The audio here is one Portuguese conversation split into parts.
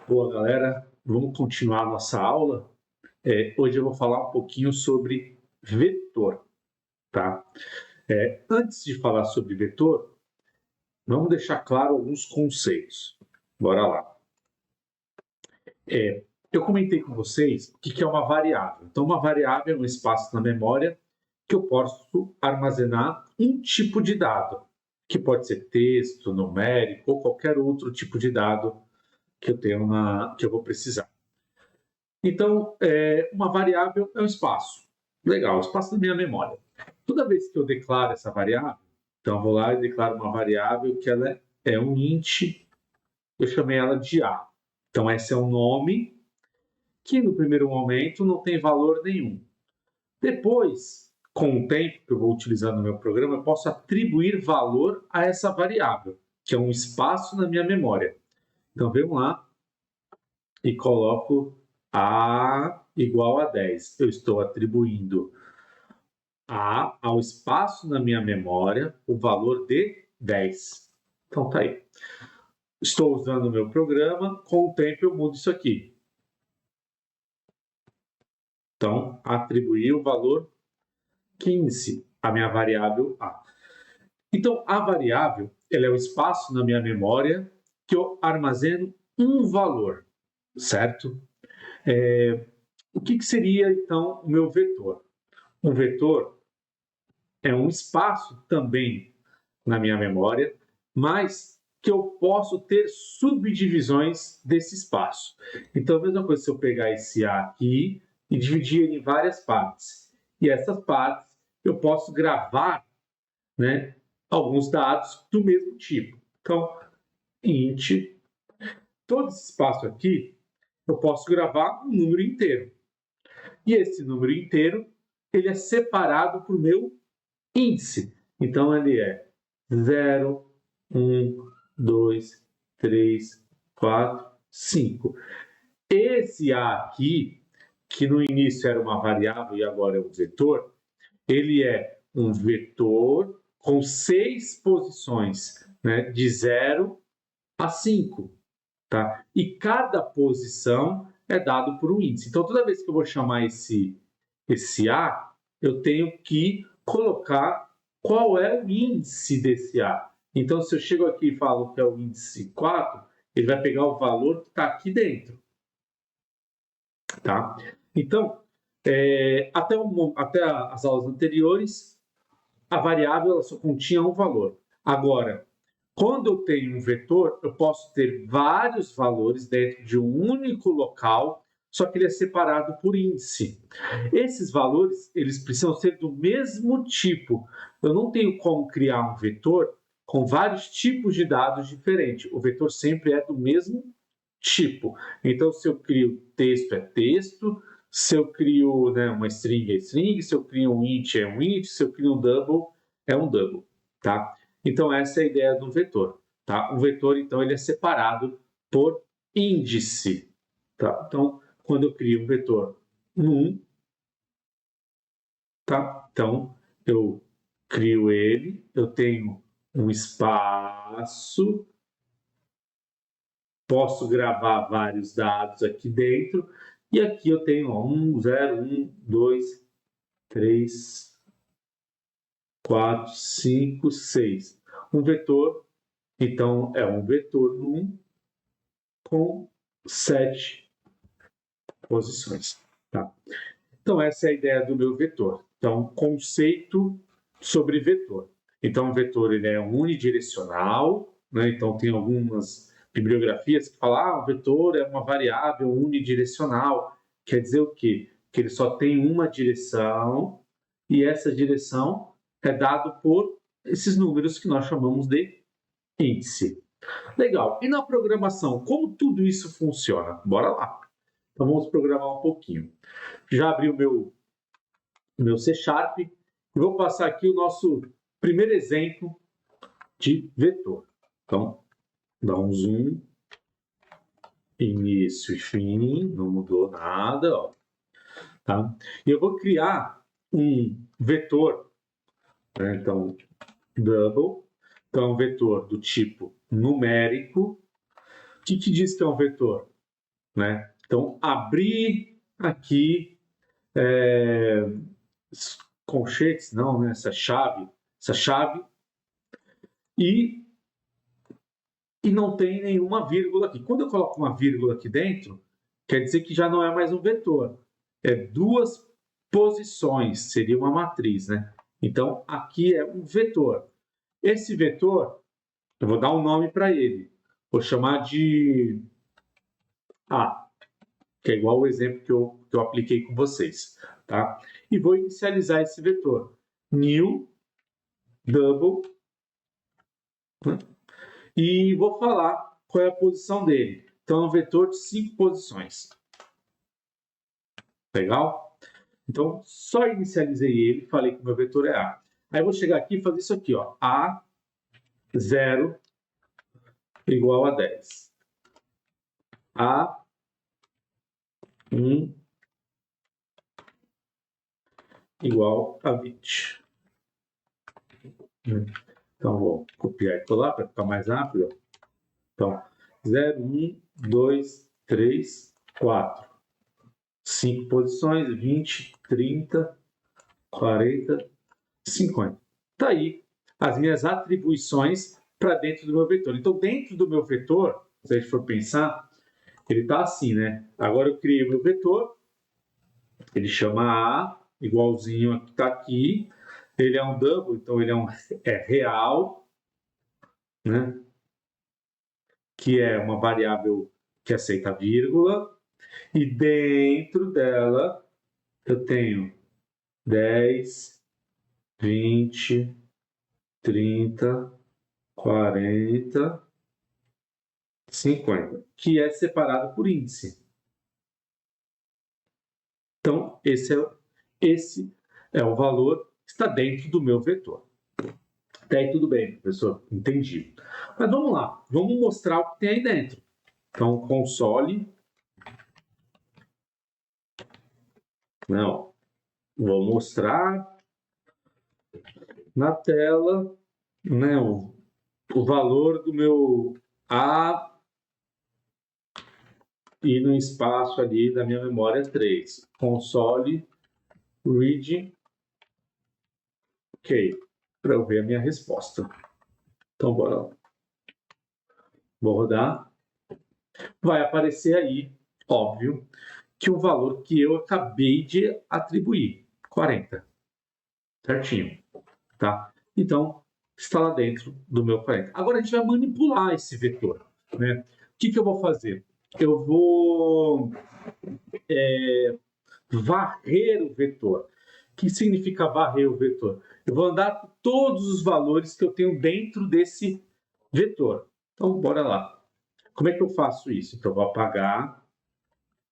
Boa, galera. Vamos continuar a nossa aula. Hoje eu vou falar um pouquinho sobre vetor, tá? Antes de falar sobre vetor, vamos deixar claro alguns conceitos. Bora lá. Eu comentei com vocês o que é uma variável. Então, uma variável é um espaço na memória que eu posso armazenar um tipo de dado, que pode ser texto, numérico ou qualquer outro tipo de dado que eu tenho que eu vou precisar. Então, uma variável é um espaço. Legal, espaço da minha memória. Toda vez que eu declaro essa variável, então eu vou lá e declaro uma variável que ela é um int, eu chamei ela de A. Então, esse é um nome que no primeiro momento não tem valor nenhum. Depois, com o tempo que eu vou utilizando no meu programa, eu posso atribuir valor a essa variável, que é um espaço na minha memória. Então, vamos lá e coloco A igual a 10. Eu estou atribuindo ao espaço na minha memória o valor de 10. Então tá aí. Estou usando o meu programa, com o tempo eu mudo isso aqui. Então, atribuir o valor 15 à minha variável A. Então, a variável ela é o espaço na minha memória que eu armazeno um valor, certo? O que seria, então, o meu vetor? Um vetor é um espaço também na minha memória, mas que eu posso ter subdivisões desse espaço. Então, a mesma coisa se eu pegar esse A aqui e dividir ele em várias partes. E essas partes eu posso gravar, né, alguns dados do mesmo tipo. Então, int, todo esse espaço aqui, eu posso gravar um número inteiro. E esse número inteiro, ele é separado por meu índice. Então, ele é 0, 1, 2, 3, 4, 5. Esse A aqui, que no início era uma variável e agora é um vetor, ele é um vetor com 6 posições, né, de 0 a 5. Tá? E cada posição é dado por um índice. Então, toda vez que eu vou chamar esse A, eu tenho que colocar qual é o índice desse A. Então, se eu chego aqui e falo que é o índice 4, ele vai pegar o valor que está aqui dentro. Tá? Então, até as aulas anteriores, a variável ela só continha um valor. Agora, quando eu tenho um vetor, eu posso ter vários valores dentro de um único local, só que ele é separado por índice. Esses valores, eles precisam ser do mesmo tipo. Eu não tenho como criar um vetor com vários tipos de dados diferentes. O vetor sempre é do mesmo tipo. Então, se eu crio texto, é texto. Se eu crio, né, uma string, é string. Se eu crio um int, é um int. Se eu crio um double, é um double. Tá? Então, essa é a ideia do vetor. Tá? O vetor, então, ele é separado por índice. Tá? Então, quando eu crio um vetor num, tá? Então, eu crio ele, eu tenho um espaço, posso gravar vários dados aqui dentro, e aqui eu tenho 1, 0, 1, 2, 3, 4, 5, 6. Um vetor, então, é um vetor num com 7 posições. Tá? Então, essa é a ideia do meu vetor. Então, conceito sobre vetor. Então, o vetor ele é unidirecional, né? Então, tem algumas bibliografias que falam o vetor é uma variável unidirecional. Quer dizer o quê? Que ele só tem uma direção e essa direção é dado por esses números que nós chamamos de índice. Legal. E na programação, como tudo isso funciona? Bora lá. Então, vamos programar um pouquinho. Já abri o meu C Sharp e vou passar aqui o nosso primeiro exemplo de vetor. Então, dá um zoom, início e fim, não mudou nada, ó. Tá? E eu vou criar um vetor, né? Então, double, então é um vetor do tipo numérico. O que diz que é um vetor? né? Então, abrir aqui colchetes, não, né? Essa chave, e não tem nenhuma vírgula aqui. Quando eu coloco uma vírgula aqui dentro, quer dizer que já não é mais um vetor. É duas posições, seria uma matriz, né? Então, aqui é um vetor. Esse vetor, eu vou dar um nome para ele. Vou chamar de A, que é igual o exemplo que eu apliquei com vocês, tá? E vou inicializar esse vetor. New, double, né? E vou falar qual é a posição dele. Então, é um vetor de 5 posições. Legal? Então, só inicializei ele, falei que o meu vetor é A. Aí eu vou chegar aqui e fazer isso aqui, ó. A 0 igual a 10. A 1 igual a 20. Então, vou copiar e colar para ficar mais rápido. Então, 0, 1, 2, 3, 4. 5 posições, 20, 30, 40, 50. Está aí as minhas atribuições para dentro do meu vetor. Então, dentro do meu vetor, se a gente for pensar, ele está assim, né? Agora eu criei o meu vetor, ele chama A, igualzinho a que está aqui. Ele é um double, então ele é real, né? Que é uma variável que aceita vírgula. E dentro dela eu tenho 10, 20, 30, 40, 50, que é separado por índice. Então, esse é o valor que está dentro do meu vetor. Até aí tudo bem, professor, entendi. Mas vamos lá, vamos mostrar o que tem aí dentro. Então, console. Não, vou mostrar na tela, né, o valor do meu A e no espaço ali da minha memória 3. Console, read, ok, para eu ver a minha resposta. Então, bora lá. Vou rodar. Vai aparecer aí, óbvio, que o valor que eu acabei de atribuir, 40. Certinho, tá? Então, está lá dentro do meu 40. Agora a gente vai manipular esse vetor, né? O que eu vou fazer? Eu vou varrer o vetor. O que significa varrer o vetor? Eu vou andar por todos os valores que eu tenho dentro desse vetor. Então, bora lá. Como é que eu faço isso? Então, eu vou apagar,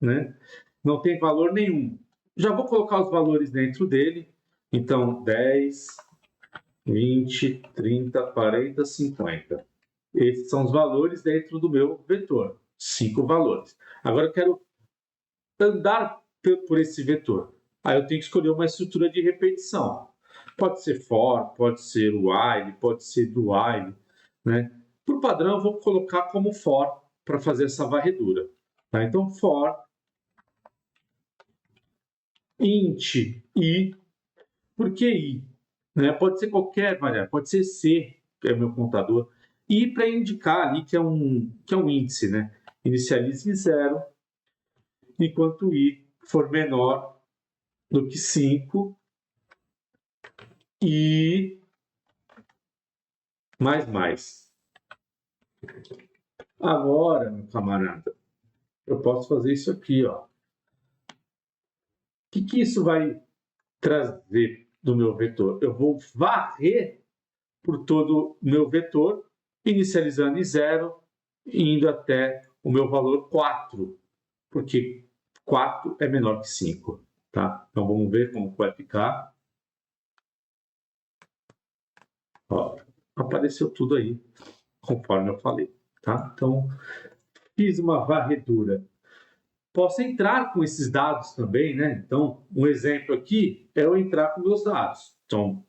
né? Não tem valor nenhum. Já vou colocar os valores dentro dele. Então, 10, 20, 30, 40, 50. Esses são os valores dentro do meu vetor. 5 valores. Agora eu quero andar por esse vetor. Aí eu tenho que escolher uma estrutura de repetição. Pode ser for, pode ser while, pode ser do while, né? Por padrão, eu vou colocar como for para fazer essa varredura. Tá? Então, for int i. Por que i? Né? Pode ser qualquer variável, pode ser c, que é o meu contador, i para indicar ali que é um índice, né? Inicialize em 0, enquanto i for menor do que 5 e mais. Agora, meu camarada, eu posso fazer isso aqui, ó. O que isso vai trazer do meu vetor? Eu vou varrer por todo o meu vetor, inicializando em 0 e indo até o meu valor 4, porque 4 é menor que 5. Tá? Então vamos ver como vai ficar. Ó, apareceu tudo aí, conforme eu falei. Tá? Então, fiz uma varredura. Posso entrar com esses dados também, né? Então, um exemplo aqui é eu entrar com meus dados. Então,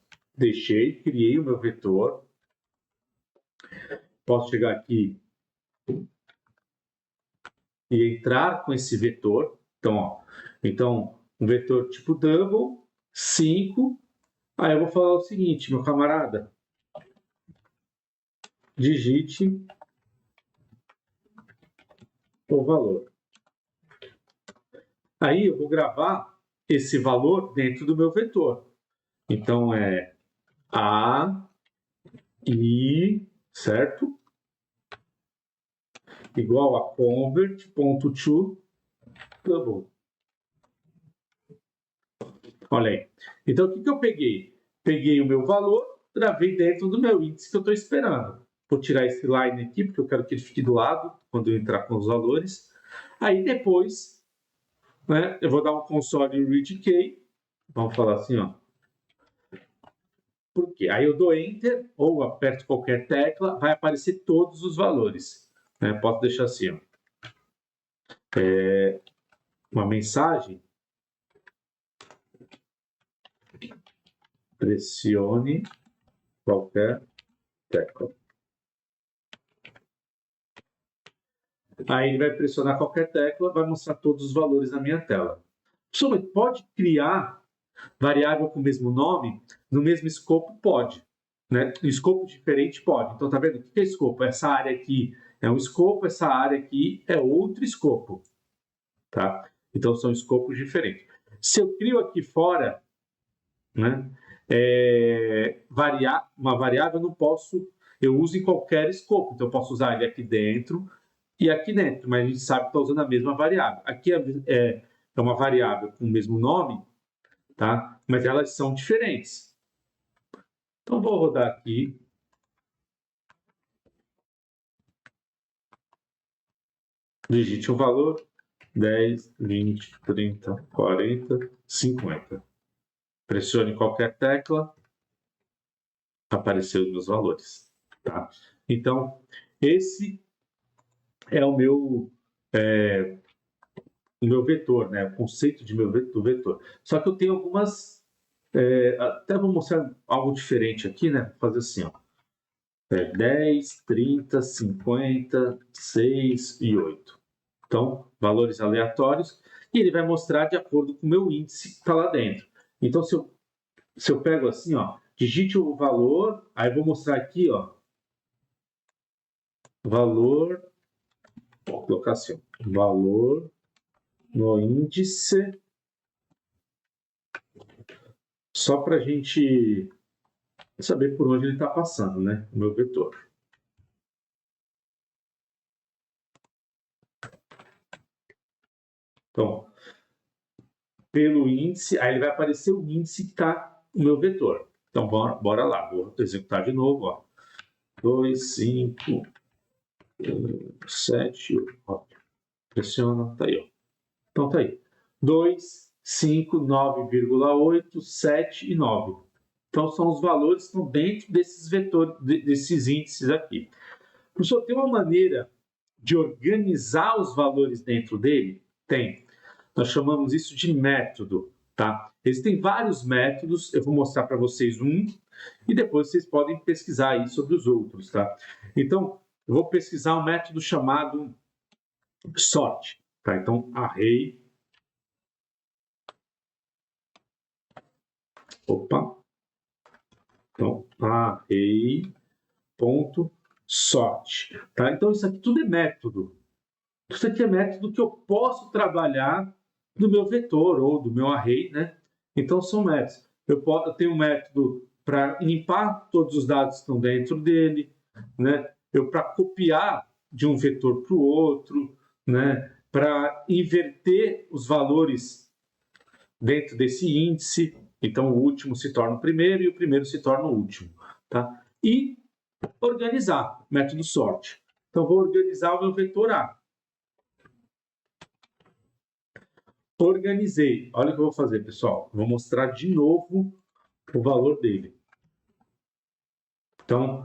criei o meu vetor. Posso chegar aqui e entrar com esse vetor. Então, um vetor tipo double, 5. Aí eu vou falar o seguinte, meu camarada, digite o valor. Aí eu vou gravar esse valor dentro do meu vetor. Então, é A, I, certo? Igual a convert.to double. Olha aí. Então, o que eu peguei? Peguei o meu valor, gravei dentro do meu índice que eu estou esperando. Vou tirar esse line aqui, porque eu quero que ele fique do lado, quando eu entrar com os valores. Aí, depois, né, eu vou dar um console read key. Vamos falar assim, ó. Por quê? Aí eu dou Enter, ou aperto qualquer tecla, vai aparecer todos os valores. Né? Posso deixar assim, ó. Uma mensagem. Pressione qualquer tecla. Aí ele vai pressionar qualquer tecla, vai mostrar todos os valores na minha tela. Professor, pode criar variável com o mesmo nome no mesmo escopo? Pode. Né? Em escopo diferente pode. Então, tá vendo? O que é escopo? Essa área aqui é um escopo, essa área aqui é outro escopo. Tá? Então, são escopos diferentes. Se eu crio aqui fora, né, uma variável, eu não posso, eu uso em qualquer escopo. Então, eu posso usar ele aqui dentro e aqui dentro, mas a gente sabe que está usando a mesma variável. Aqui é uma variável com o mesmo nome, tá? Mas elas são diferentes. Então, vou rodar aqui. Digite o valor: 10, 20, 30, 40, 50. Pressione qualquer tecla, apareceu os meus valores. Tá? Então, esse é o meu vetor, né? O conceito de meu vetor. Só que eu tenho algumas. Até vou mostrar algo diferente aqui, né? Vou fazer assim, ó. 10, 30, 50, 6 e 8. Então, valores aleatórios. E ele vai mostrar de acordo com o meu índice que está lá dentro. Então, se eu pego assim, ó, digite o valor, aí eu vou mostrar aqui, ó, valor, vou colocar assim, ó, valor no índice, só para a gente saber por onde ele está passando, né? O meu vetor. Então, pelo índice, aí ele vai aparecer o índice que está no meu vetor. Então, bora lá, vou executar de novo, ó. 2, 5, 7, 8. Pressiona, tá aí, ó. Então, tá aí. 2, 5, 9,8, 7 e 9. Então, são os valores que estão dentro desses vetores, desses índices aqui. Professor, tem uma maneira de organizar os valores dentro dele? Tem. Nós chamamos isso de método, tá? Existem vários métodos, eu vou mostrar para vocês um, e depois vocês podem pesquisar aí sobre os outros, tá? Então, eu vou pesquisar um método chamado sort, tá? Então, array, então, array ponto sort, tá? Então, isso aqui tudo é método. Isso aqui é método que eu posso trabalhar no meu vetor ou do meu array, né? Então, são métodos. Eu tenho um método para limpar todos os dados que estão dentro dele, né? Para copiar de um vetor para o outro, né? Para inverter os valores dentro desse índice. Então, o último se torna o primeiro e o primeiro se torna o último, tá? E organizar, método sort. Então, vou organizar o meu vetor A. Organizei. Olha o que eu vou fazer, pessoal. Vou mostrar de novo o valor dele. Então,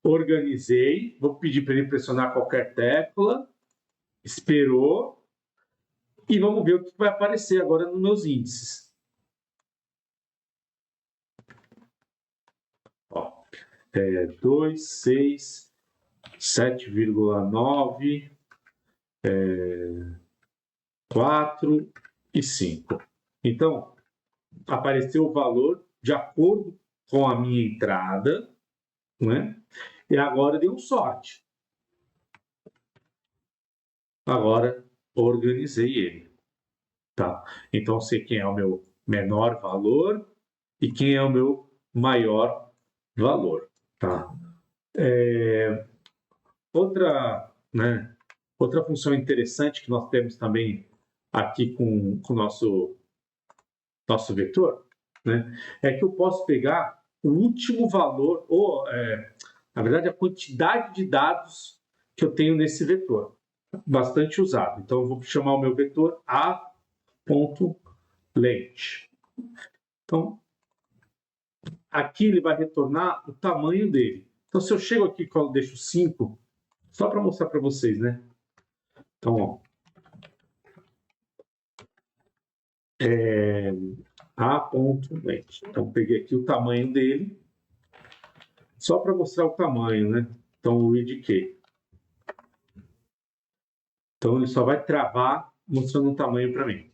organizei. Vou pedir para ele pressionar qualquer tecla. Esperou. E vamos ver o que vai aparecer agora nos meus índices. Ó, 2, 6, 7,9, 4 e 5. Então, apareceu o valor de acordo com a minha entrada, né? E agora deu sorte. Agora organizei ele, tá? Então sei quem é o meu menor valor e quem é o meu maior valor, tá? Outra, né? Outra função interessante que nós temos também aqui com o nosso vetor, né? É que eu posso pegar o último valor, ou, na verdade, a quantidade de dados que eu tenho nesse vetor. Bastante usado. Então, eu vou chamar o meu vetor a.length. Então, aqui ele vai retornar o tamanho dele. Então, se eu chego aqui e deixo 5, só para mostrar para vocês, né? Então, ó, a.length. Então, peguei aqui o tamanho dele, só para mostrar o tamanho, né? Então, o read key. Então, ele só vai travar mostrando um tamanho para mim.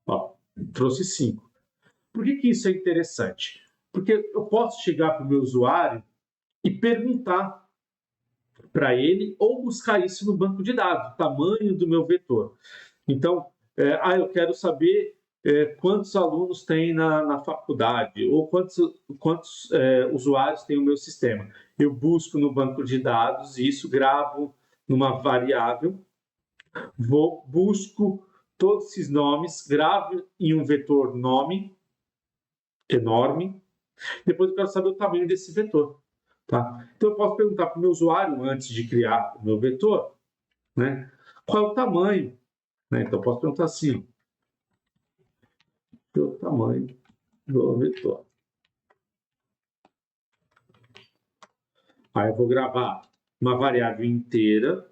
Ó, trouxe 5. Por que isso é interessante? Porque eu posso chegar para o meu usuário e perguntar para ele ou buscar isso no banco de dados, o tamanho do meu vetor. Então, eu quero saber quantos alunos tem na faculdade ou quantos usuários tem o meu sistema. Eu busco no banco de dados isso, gravo numa variável, busco todos esses nomes, gravo em um vetor nome enorme, depois eu quero saber o tamanho desse vetor. Tá? Então, eu posso perguntar para o meu usuário, antes de criar o meu vetor, né, qual é o tamanho. Né? Então, eu posso perguntar assim, qual é o tamanho do vetor. Aí eu vou gravar uma variável inteira,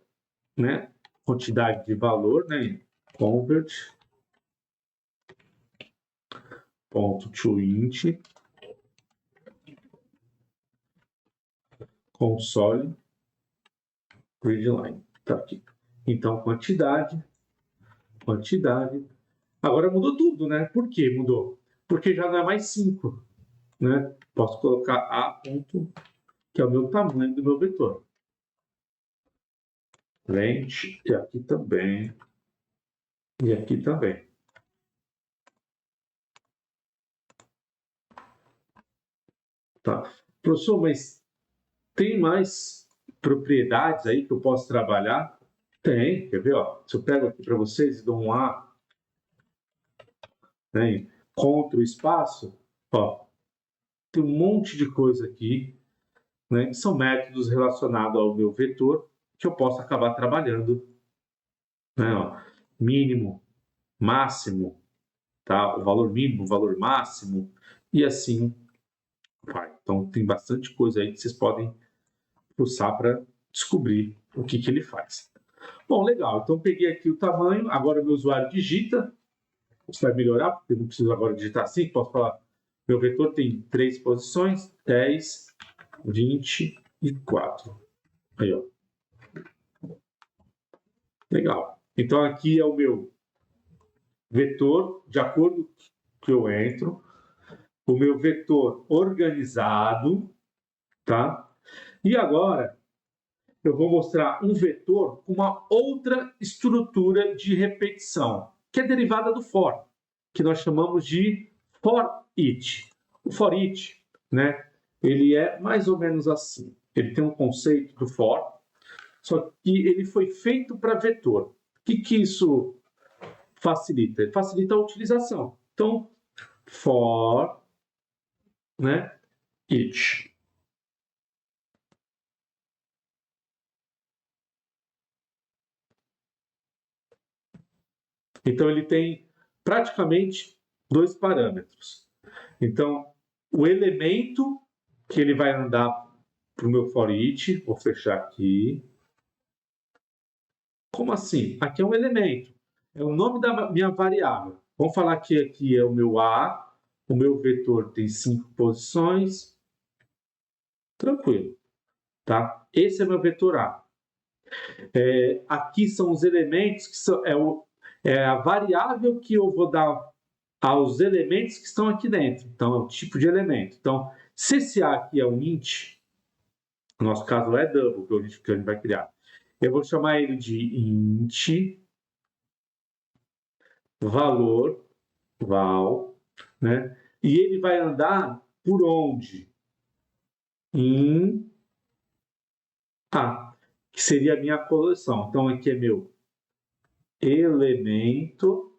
né, quantidade de valor, né, convert, ponto to int, console, readline. Tá aqui. Então, quantidade. Agora mudou tudo, né? Por que mudou? Porque já não é mais 5, né? Posso colocar A ponto, que é o meu tamanho do meu vetor. Lente, e aqui também. E aqui também. Tá. Professor, mas tem mais propriedades aí que eu posso trabalhar? Tem, quer ver? Ó, se eu pego aqui para vocês e dou um A, né, contra o espaço, ó, tem um monte de coisa aqui, né, que são métodos relacionados ao meu vetor que eu posso acabar trabalhando, né, ó, mínimo, máximo, tá? O valor mínimo, o valor máximo, e assim vai. Então, tem bastante coisa aí que vocês podem pulsar para descobrir o que ele faz. Bom, legal. Então, peguei aqui o tamanho. Agora, o meu usuário digita. Isso vai melhorar, porque eu não preciso agora digitar 5. Posso falar, meu vetor tem 3 posições, 10, 24. Aí, ó. Legal. Então, aqui é o meu vetor, de acordo com que eu entro. O meu vetor organizado, tá? E agora, eu vou mostrar um vetor com uma outra estrutura de repetição, que é derivada do for, que nós chamamos de for each. O for each, né, ele é mais ou menos assim. Ele tem um conceito do for, só que ele foi feito para vetor. O que isso facilita? Ele facilita a utilização. Então, for, né, each. Então, ele tem praticamente 2 parâmetros. Então, o elemento que ele vai andar para o meu for each, vou fechar aqui. Como assim? Aqui é um elemento. É o nome da minha variável. Vamos falar que aqui é o meu A, o meu vetor tem 5 posições. Tranquilo, tá? Esse é meu vetor A. Aqui são os elementos que são a variável que eu vou dar aos elementos que estão aqui dentro. Então, é o tipo de elemento. Então, se esse A aqui é um int, no nosso caso é double, que a gente vai criar. Eu vou chamar ele de int valor, val, né? E ele vai andar por onde? Em A, que seria a minha coleção. Então, aqui é meu elemento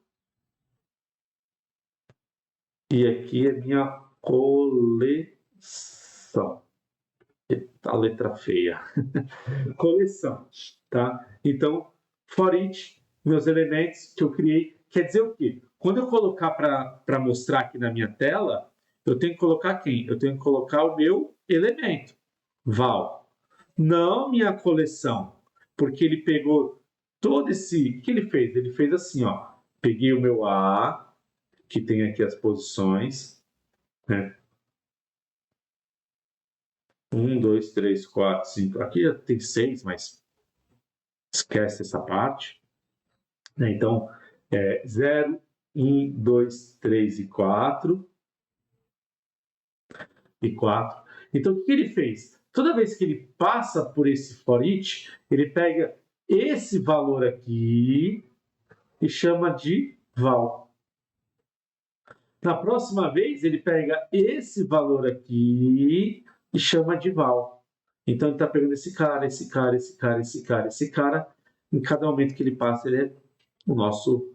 e aqui é minha coleção. A letra feia. Coleção, tá? Então, for each, meus elementos que eu criei, quer dizer o quê? Quando eu colocar para mostrar aqui na minha tela, eu tenho que colocar quem? Eu tenho que colocar o meu elemento, val. Não minha coleção, porque ele pegou todo esse... O que ele fez? Ele fez assim, ó. Peguei o meu A, que tem aqui as posições, né? 1, 2, 3, 4, 5. Aqui já tem 6, mas esquece essa parte. Então, 0, 1, 2, 3 e 4. E 4. Então, o que ele fez? Toda vez que ele passa por esse for each, ele pega esse valor aqui e chama de val. Na próxima vez, ele pega esse valor aqui e chama de val. Então, ele está pegando esse cara, esse cara, esse cara, esse cara, esse cara. Em cada momento que ele passa, ele é o nosso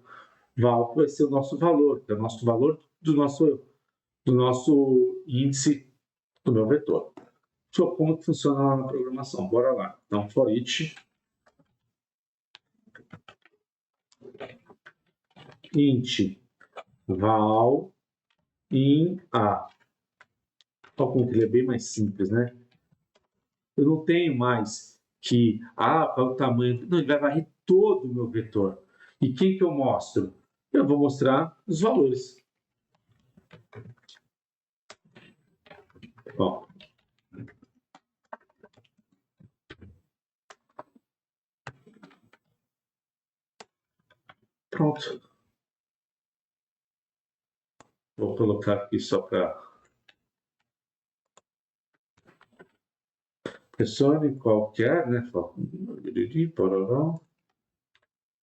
val, vai ser o nosso valor, que é o nosso valor do nosso índice do meu vetor. Só como que funciona lá na programação. Bora lá. Então, for each int val in A. Olha como que ele é bem mais simples, né? Eu não tenho mais que, qual o tamanho... Não, ele vai varrer todo o meu vetor. E quem que eu mostro? Eu vou mostrar os valores. Bom. Pronto. Vou colocar aqui só para... Pressione qualquer, né?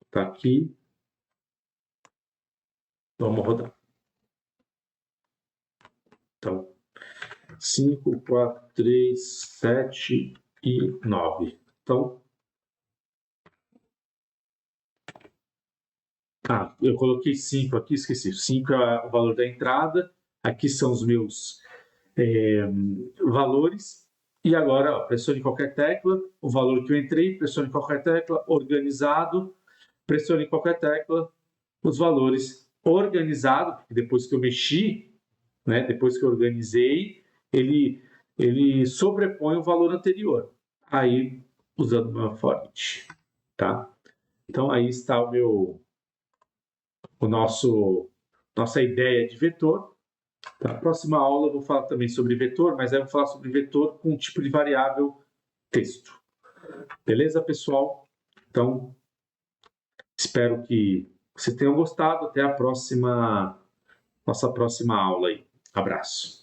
Está aqui. Vamos rodar. Então, 5, 4, 3, 7 e 9. Então, eu coloquei 5 aqui, esqueci. 5 é o valor da entrada. Aqui são os meus valores. E agora, pressione qualquer tecla, o valor que eu entrei, pressione qualquer tecla, organizado, pressione qualquer tecla, os valores organizados, porque depois que eu mexi, né, depois que eu organizei, ele sobrepõe o valor anterior. Aí, usando uma for each, tá? Então, aí está nossa ideia de vetor. Na próxima aula eu vou falar também sobre vetor, mas aí eu vou falar sobre vetor com um tipo de variável texto. Beleza, pessoal? Então, espero que vocês tenham gostado. Até a nossa próxima aula aí. Abraço.